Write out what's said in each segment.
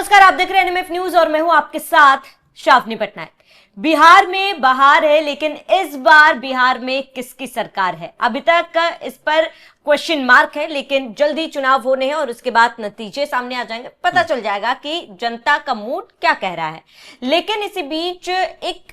नमस्कार, आप देख रहे हैं एनएमएफ न्यूज और मैं हूं आपके साथ शावनी पटनायक। बिहार में बहार है, लेकिन इस बार बिहार में किसकी सरकार है अभी तक इस पर क्वेश्चन मार्क है। लेकिन जल्दी चुनाव होने हैं और उसके बाद नतीजे सामने आ जाएंगे, पता चल जाएगा कि जनता का मूड क्या कह रहा है। लेकिन इसी बीच एक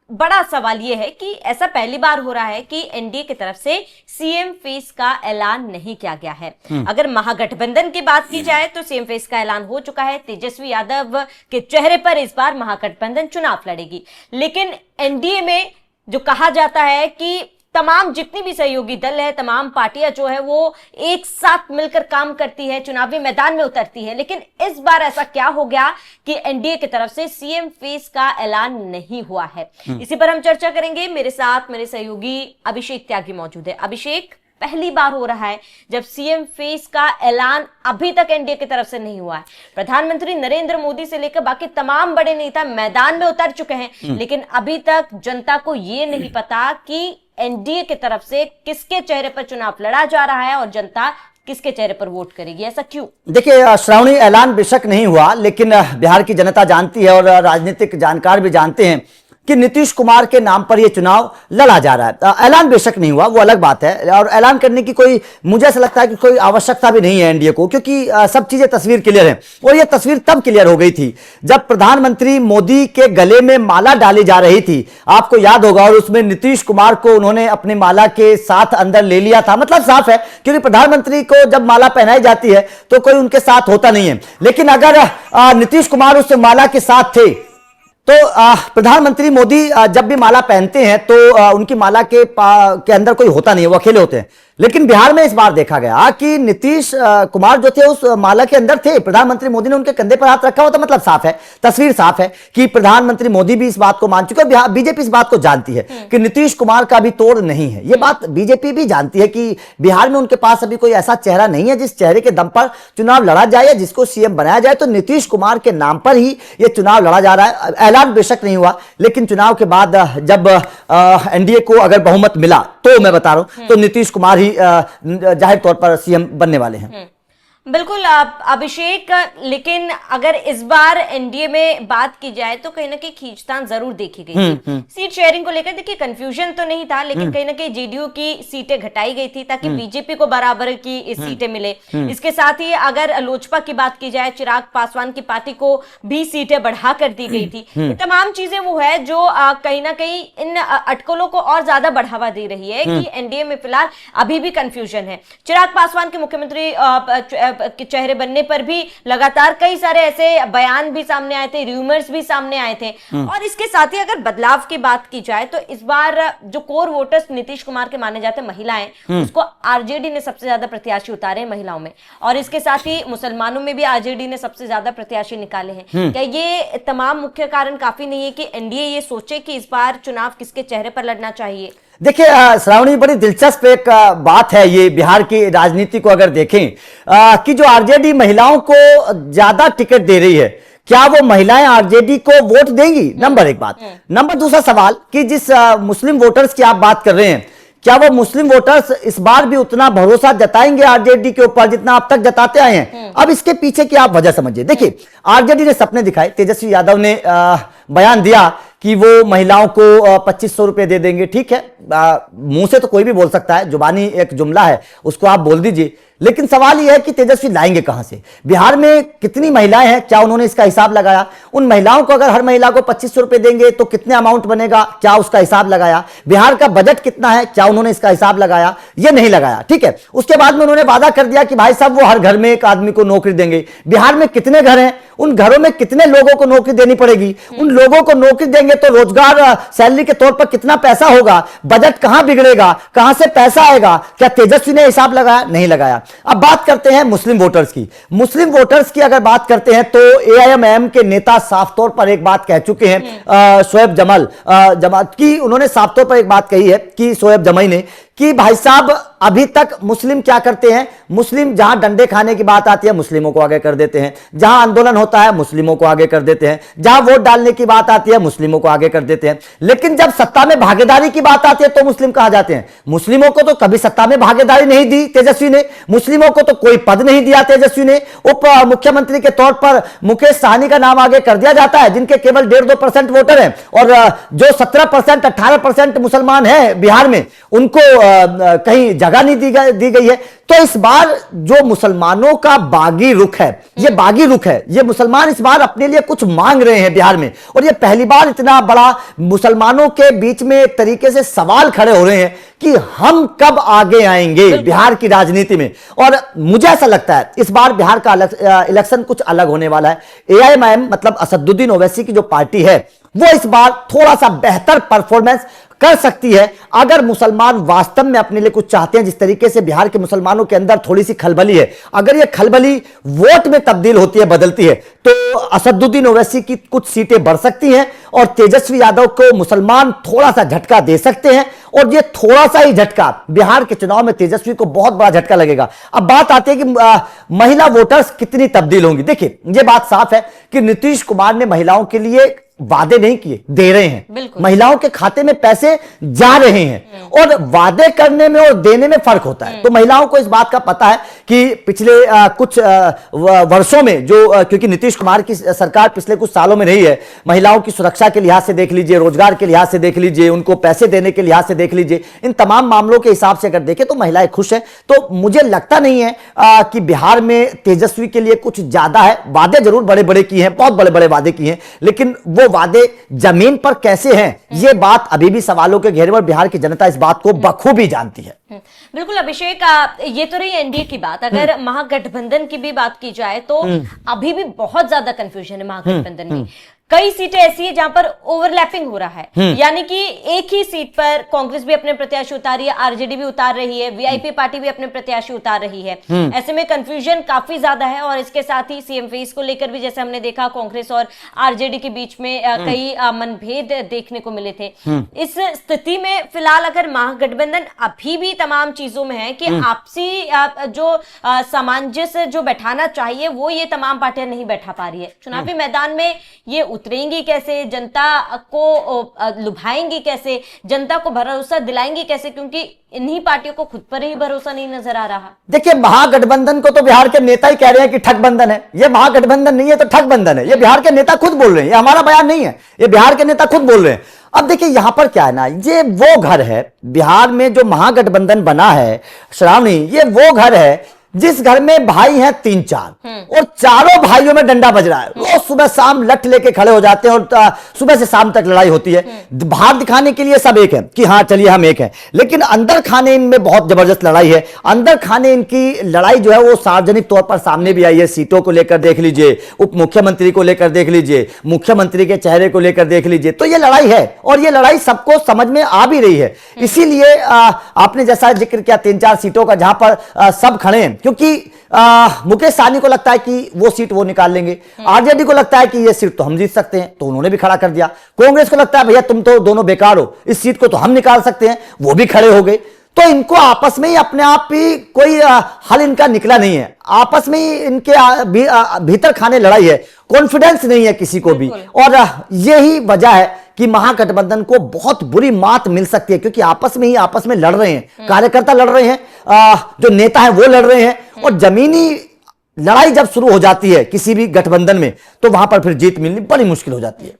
बड़ा सवाल यह है कि ऐसा पहली बार हो रहा है कि एनडीए की तरफ से सीएम फेस का ऐलान नहीं किया गया है। अगर महागठबंधन की बात की जाए तो सीएम फेस का ऐलान हो चुका है। तेजस्वी यादव के चेहरे पर इस बार महागठबंधन चुनाव लड़ेगी। लेकिन एनडीए में जो कहा जाता है कि तमाम जितनी भी सहयोगी दल है, तमाम पार्टियां जो है वो एक साथ मिलकर काम करती है, चुनावी मैदान में उतरती है। लेकिन इस बार ऐसा क्या हो गया कि एनडीए की तरफ से सीएम फेस का ऐलान नहीं हुआ है। इसी पर हम चर्चा करेंगे। मेरे साथ मेरे सहयोगी अभिषेक त्यागी मौजूद है। अभिषेक, पहली बार हो रहा है जब सीएम फेस का ऐलान अभी तक एनडीए की तरफ से नहीं हुआ है। प्रधानमंत्री नरेंद्र मोदी से लेकर बाकी तमाम बड़े नेता मैदान में उतर चुके हैं, लेकिन अभी तक जनता को यह नहीं पता कि एनडीए की तरफ से किसके चेहरे पर चुनाव लड़ा जा रहा है और जनता किसके चेहरे पर वोट करेगी। ऐसा क्यों? देखिए, श्रावणी, ऐलान बेशक नहीं हुआ, लेकिन बिहार की जनता जानती है और राजनीतिक जानकार भी जानते हैं कि नीतीश कुमार के नाम पर यह चुनाव लड़ा जा रहा है। ऐलान बेशक नहीं हुआ, वो अलग बात है, और ऐलान करने की कोई, मुझे ऐसा लगता है कि कोई आवश्यकता भी नहीं है एनडीए को, क्योंकि सब चीजें तस्वीर क्लियर है। और यह तस्वीर तब क्लियर हो गई थी जब प्रधानमंत्री मोदी के गले में माला डाली जा रही थी, आपको याद होगा, और उसमें नीतीश कुमार को उन्होंने अपनी माला के साथ अंदर ले लिया था। मतलब साफ है, क्योंकि प्रधानमंत्री को जब माला पहनाई जाती है तो कोई उनके साथ होता नहीं है। लेकिन अगर नीतीश कुमार उस माला के साथ थे तो प्रधानमंत्री मोदी जब भी माला पहनते हैं तो उनकी माला के अंदर कोई होता नहीं है, वो अकेले होते हैं। लेकिन बिहार में इस बार देखा गया कि नीतीश कुमार जो थे उस माला के अंदर थे। प्रधानमंत्री मोदी ने उनके कंधे पर हाथ रखा हुआ था। मतलब साफ है, तस्वीर साफ है कि प्रधानमंत्री मोदी भी इस बात को मान चुके हैं। बीजेपी इस बात को जानती है कि नीतीश कुमार का भी तोड़ नहीं है। ये बात बीजेपी भी जानती है कि बिहार में उनके पास अभी कोई ऐसा चेहरा नहीं है जिस चेहरे के दम पर चुनाव लड़ा जाए या जिसको सीएम बनाया जाए। तो नीतीश कुमार के नाम पर ही यह चुनाव लड़ा जा रहा है। ऐलान बेशक नहीं हुआ, लेकिन चुनाव के बाद जब एनडीए को अगर बहुमत मिला तो मैं बता रहा हूं तो नीतीश कुमार ही जाहिर तौर पर सीएम बनने वाले हैं। बिल्कुल अभिषेक, लेकिन अगर इस बार एनडीए में बात की जाए तो कहीं ना कहीं खींचतान जरूर देखी गई थी। सीट शेयरिंग को लेकर देखिए कंफ्यूजन तो नहीं था, लेकिन कहीं ना कहीं जेडीयू की सीटें घटाई गई थी ताकि बीजेपी को बराबर की सीटें मिले। इसके साथ ही अगर लोजपा की बात की जाए, चिराग पासवान की पार्टी को भी सीटें बढ़ा कर दी गई थी। ये तमाम चीजें वो है जो कहीं ना कहीं इन अटकलों को और ज्यादा बढ़ावा दे रही है कि एनडीए में फिलहाल अभी भी कंफ्यूजन है। चिराग पासवान के मुख्यमंत्री के चेहरे बनने पर भी लगातार कई सारे ऐसे बयान भी सामने आए थे, रूमर्स भी सामने आए थे। और इसके साथ ही अगर बदलाव की बात की जाए तो इस बार जो कोर वोटर्स नीतीश कुमार के माने जाते महिलाएं, उसको आरजेडी ने सबसे ज्यादा प्रत्याशी उतारे हैं महिलाओं में, और इसके साथ ही मुसलमानों में भी आरजेडी ने सबसे ज्यादा प्रत्याशी निकाले हैं। क्या ये तमाम मुख्य कारण काफी नहीं है कि एनडीए ये सोचे कि इस बार चुनाव किसके चेहरे पर लड़ना चाहिए? देखिए श्रावणी, बड़ी दिलचस्प एक बात है ये बिहार की राजनीति को अगर देखें कि जो आरजेडी महिलाओं को ज्यादा टिकट दे रही है, क्या वो महिलाएं आरजेडी को वोट देंगी? नंबर एक बात। नंबर दूसरा सवाल कि जिस मुस्लिम वोटर्स की आप बात कर रहे हैं, क्या वो मुस्लिम वोटर्स इस बार भी उतना भरोसा जताएंगे आरजेडी के ऊपर जितना अब तक जताते आए हैं? अब इसके पीछे की आप वजह समझिए। देखिए, आरजेडी ने सपने दिखाए। तेजस्वी यादव ने बयान दिया कि वो महिलाओं को 2500 रुपए दे देंगे। ठीक है, मुंह से तो कोई भी बोल सकता है, जुबानी एक जुमला है, उसको आप बोल दीजिए। लेकिन सवाल यह है कि तेजस्वी लाएंगे कहां से? बिहार में कितनी महिलाएं हैं, क्या उन्होंने इसका हिसाब लगाया? उन महिलाओं को अगर हर महिला को 2500 रुपए देंगे तो कितने अमाउंट बनेगा, क्या उसका हिसाब लगाया? बिहार का बजट कितना है, क्या उन्होंने इसका हिसाब लगाया? ये नहीं लगाया। ठीक है, उसके बाद में उन्होंने वादा कर दिया कि भाई साहब वो हर घर में एक आदमी को नौकरी देंगे। बिहार में कितने घर हैं, उन घरों में कितने लोगों को नौकरी देनी पड़ेगी? उन लोगों को नौकरी देंगे तो रोजगार सैलरी के तौर पर कितना पैसा होगा? बजट कहां बिगड़ेगा, कहां से पैसा आएगा? क्या तेजस्वी ने हिसाब लगाया? नहीं लगाया। अब बात करते हैं मुस्लिम वोटर्स की। मुस्लिम वोटर्स की अगर बात करते हैं तो एआईएमआईएम के नेता साफ तौर पर एक बात कह चुके हैं, शोएब जमाल जमात की, उन्होंने साफ तौर पर एक बात कही है कि शोएब जमाई ने कि भाई साहब अभी तक मुस्लिम क्या करते हैं, मुस्लिम जहां डंडे खाने की बात आती है मुस्लिमों को आगे कर देते हैं, जहां आंदोलन होता है मुस्लिमों को आगे कर देते हैं, जहां वोट डालने की बात आती है मुस्लिमों को आगे कर देते हैं, लेकिन जब सत्ता में भागीदारी की बात आती है तो मुस्लिम कहां जाते हैं। मुस्लिमों को तो कभी सत्ता में भागीदारी नहीं दी तेजस्वी ने, मुस्लिमों को तो कोई पद नहीं दिया तेजस्वी ने। उप मुख्यमंत्री के तौर पर मुकेश सहनी का नाम आगे कर दिया जाता है, जिनके केवल 1.5-2% वोटर हैं, और जो 17% 18% मुसलमान हैं बिहार में, उनको कहीं जगह नहीं दी गई है। तो इस बार जो मुसलमानों का बागी रुख है, ये बागी रुख है, ये मुसलमान इस बार अपने लिए कुछ मांग रहे हैं बिहार में, और ये पहली बार इतना बड़ा मुसलमानों के बीच में एक तरीके से सवाल खड़े हो रहे हैं कि हम कब आगे आएंगे बिहार की राजनीति में। और मुझे ऐसा लगता है इस बार बिहार का इलेक्शन कुछ अलग होने वाला है। एआईएमआईएम मतलब असदुद्दीन ओवैसी की जो पार्टी है, वो इस बार थोड़ा सा बेहतर परफॉर्मेंस कर सकती है अगर मुसलमान वास्तव में अपने लिए कुछ चाहते हैं। जिस तरीके से बिहार के मुसलमानों के अंदर थोड़ी सी खलबली है, अगर ये खलबली वोट में तब्दील होती है, बदलती है, तो असदुद्दीन ओवैसी की कुछ सीटें बढ़ सकती हैं और तेजस्वी यादव को मुसलमान थोड़ा सा झटका दे सकते हैं। और ये थोड़ा सा ही झटका बिहार के चुनाव में तेजस्वी को बहुत बड़ा झटका लगेगा। अब बात आती है कि महिला वोटर्स कितनी तब्दील होंगी। देखिए, ये बात साफ है कि नीतीश कुमार ने महिलाओं के लिए वादे नहीं किए, दे रहे हैं, महिलाओं के खाते में पैसे जा रहे हैं, और वादे करने में और देने में फर्क होता है। तो महिलाओं को इस बात का पता है कि पिछले कुछ वर्षों में जो क्योंकि नीतीश कुमार की सरकार पिछले कुछ सालों में रही है, महिलाओं की सुरक्षा के लिहाज से देख लीजिए, रोजगार के लिहाज से देख लीजिए, उनको पैसे देने के लिहाज से देख लीजिए, इन तमाम मामलों के हिसाब से अगर देखें तो महिलाएं खुश हैं। तो मुझे लगता नहीं है कि बिहार में तेजस्वी के लिए कुछ ज्यादा है। वादे जरूर बड़े बड़े किए हैं, बहुत बड़े बड़े वादे किए हैं, लेकिन वो वादे जमीन पर कैसे हैं, ये बात अभी भी सवालों के घेरे में। बिहार की जनता इस बात को बखूबी जानती है। बिल्कुल अभिषेक, ये तो रही एनडीए की बात। अगर महागठबंधन की भी बात की जाए तो अभी भी बहुत ज्यादा कंफ्यूजन है महागठबंधन में। कई सीटें ऐसी है जहां पर ओवरलैपिंग हो रहा है, यानी कि एक ही सीट पर कांग्रेस भी अपने प्रत्याशी उतार रही है, आरजेडी भी उतार रही है, वीआईपी पार्टी भी अपने प्रत्याशी उतार रही है। ऐसे में कंफ्यूजन काफी ज्यादा है। और इसके साथ ही सीएम फेस को लेकर भी जैसे हमने देखा कांग्रेस और आरजेडी के बीच में कई मनभेद देखने को मिले थे। इस स्थिति में फिलहाल अगर महागठबंधन अभी भी तमाम चीजों में है कि आपसी जो सामंजस्य जो बैठाना चाहिए वो ये तमाम पार्टियां नहीं बैठा पा रही है। चुनावी मैदान में ये उतरेंगी कैसे, जनता को लुभाएंगी कैसे, जनता को भरोसा दिलाएंगी कैसे, क्योंकि इन्हीं पार्टियों को खुद पर ही भरोसा नहीं नजर आ रहा। देखिए, महागठबंधन को तो बिहार के नेता ही कह रहे हैं कि ठगबंधन है। ये महागठबंधन नहीं है तो ठगबंधन है। ये बिहार के नेता खुद बोल रहे हैं, ये हमारा बयान नहीं है, ये बिहार के नेता खुद बोल रहे हैं। अब देखिए यहां पर क्या है ना, ये वो घर है बिहार में जो महागठबंधन बना है श्रावणी, ये वो घर है जिस घर में भाई हैं 3-4 और चारों भाइयों में डंडा बज रहा है। रोज सुबह शाम लठ लेके खड़े हो जाते हैं और सुबह से शाम तक लड़ाई होती है। बाहर दिखाने के लिए सब एक है कि हाँ चलिए हम एक हैं, लेकिन अंदर खाने इनमें बहुत जबरदस्त लड़ाई है। अंदर खाने इनकी लड़ाई जो है वो सार्वजनिक तौर पर सामने भी आई है। सीटों को लेकर देख लीजिए, उप मुख्यमंत्री को लेकर देख लीजिए, मुख्यमंत्री के चेहरे को लेकर देख लीजिए। तो ये लड़ाई है और ये लड़ाई सबको समझ में आ भी रही है। इसीलिए आपने जैसा जिक्र किया 3-4 सीटों का जहां पर सब खड़े हैं, क्योंकि मुकेश सहनी को लगता है कि वो सीट वो निकाल लेंगे, आरजेडी को लगता है कि ये सीट तो हम जीत सकते हैं, तो उन्होंने भी खड़ा कर दिया। कांग्रेस को लगता है भैया तुम तो दोनों बेकार हो, इस सीट को तो हम निकाल सकते हैं, वो भी खड़े हो गए। तो इनको आपस में ही अपने आप ही कोई हल इनका निकला नहीं है। आपस में ही इनके भीतर खाने लड़ाई है, कॉन्फिडेंस नहीं है किसी को भी। और यही वजह है कि महागठबंधन को बहुत बुरी मात मिल सकती है, क्योंकि आपस में लड़ रहे हैं, कार्यकर्ता लड़ रहे हैं, जो नेता हैं वो लड़ रहे हैं। और जमीनी लड़ाई जब शुरू हो जाती है किसी भी गठबंधन में, तो वहां पर फिर जीत मिलनी बड़ी मुश्किल हो जाती है।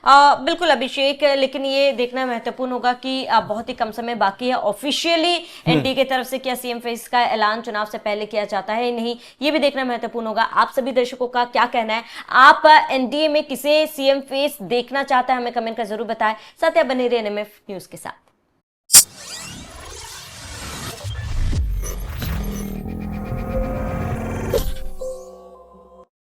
बिल्कुल अभिषेक, लेकिन ये देखना महत्वपूर्ण होगा कि बहुत ही कम समय बाकी है। ऑफिशियली एनडीए की तरफ से क्या सीएम फेस का ऐलान चुनाव से पहले किया जाता है नहीं, ये भी देखना महत्वपूर्ण होगा। आप सभी दर्शकों का क्या कहना है, आप एनडीए में किसे सीएम फेस देखना चाहते हैं, हमें कमेंट कर जरूर बताएं। साथ ही बने रहिए एनएमएफ न्यूज के साथ।